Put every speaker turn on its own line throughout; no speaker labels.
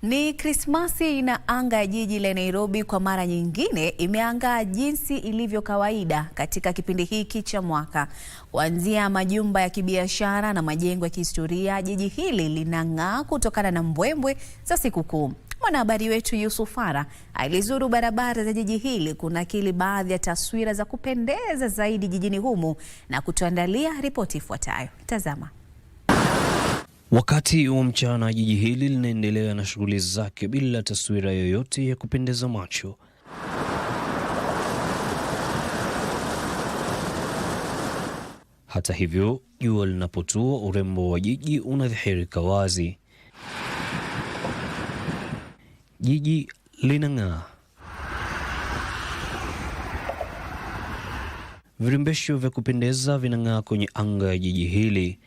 Ni Krismasi na anga ya jiji la Nairobi kwa mara nyingine imeangaa jinsi ilivyo kawaida katika kipindi hiki cha mwaka. Kuanzia majumba ya kibiashara na majengo ya kihistoria, jiji hili linang'aa kutokana na mbwembwe za sikukuu. Mwanahabari wetu Yusuf Farah alizuru barabara za jiji hili kunakili baadhi ya taswira za kupendeza zaidi jijini humu na kutuandalia ripoti ifuatayo. Tazama.
Wakati wa mchana, jiji hili linaendelea na shughuli zake bila taswira yoyote ya kupendeza macho. Hata hivyo, jua linapotua, urembo wa jiji unadhihirika wazi. Jiji linang'aa. Virembesho vya kupendeza vinang'aa kwenye anga ya jiji hili.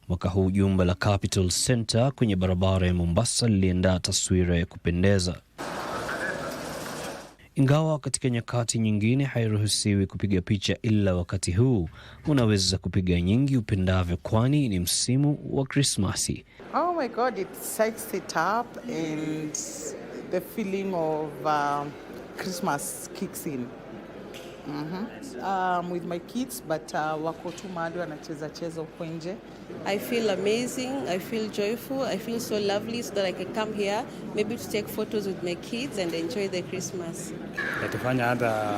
Mwaka huu jumba la Capital Center kwenye barabara ya Mombasa liliandaa taswira ya kupendeza. Ingawa katika nyakati nyingine hairuhusiwi kupiga picha, ila wakati huu unaweza kupiga nyingi upendavyo, kwani ni msimu wa Krismasi.
Oh my God, it sets it up and the feeling of Christmas kicks in. With my kids, but wako tu mahali wanacheza huko nje.
I feel amazing, I feel joyful, I feel so lovely so that I can come here maybe to take photos with my kids and enjoy the Christmas.
Natufanya hata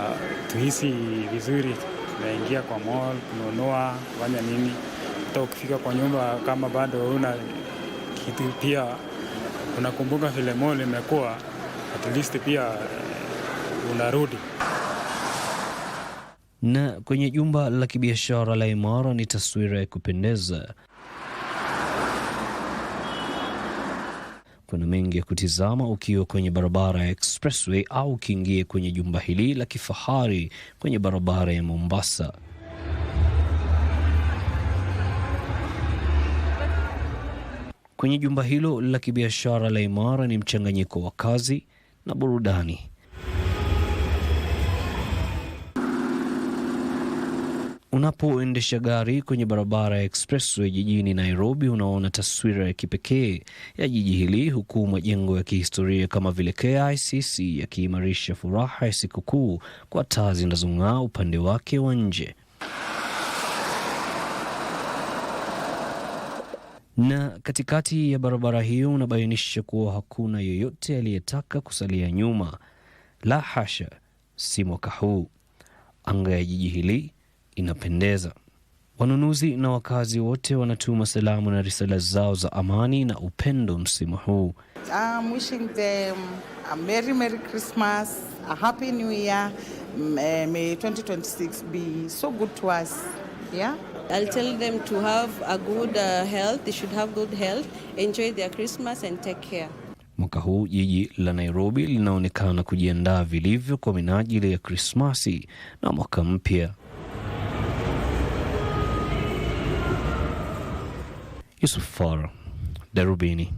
tuhisi vizuri, tunaingia kwa mall, kununua, kufanya nini. Hata ukifika kwa nyumba kama bado una kitu, pia unakumbuka vile mall imekuwa, at least pia unarudi.
Na kwenye jumba la kibiashara la Imara ni taswira ya kupendeza. Kuna mengi ya kutizama ukiwa kwenye barabara ya Expressway au ukiingia kwenye jumba hili la kifahari kwenye barabara ya Mombasa. Kwenye jumba hilo la kibiashara la Imara ni mchanganyiko wa kazi na burudani. Unapoendesha gari kwenye barabara ya Expressway jijini Nairobi, unaona taswira ya kipekee ya jiji hili, huku majengo ya kihistoria kama vile KICC yakiimarisha furaha ya sikukuu kwa taa zinazong'aa upande wake wa nje. Na katikati ya barabara hiyo unabainisha kuwa hakuna yeyote aliyetaka kusalia nyuma. La hasha, si mwaka huu. Anga ya jiji hili inapendeza. Wanunuzi na wakazi wote wanatuma salamu na risala zao za amani na upendo msimu huu.
I'm wishing them a Merry Christmas, a Happy New Year. May 2026 be so good to us. Yeah?
I'll tell them to have a good health. They should have good health, enjoy their Christmas and take care.
Mwaka huu jiji la Nairobi linaonekana kujiandaa vilivyo kwa minajili ya Krismasi na mwaka mpya. Yusuf Farah, Darubini.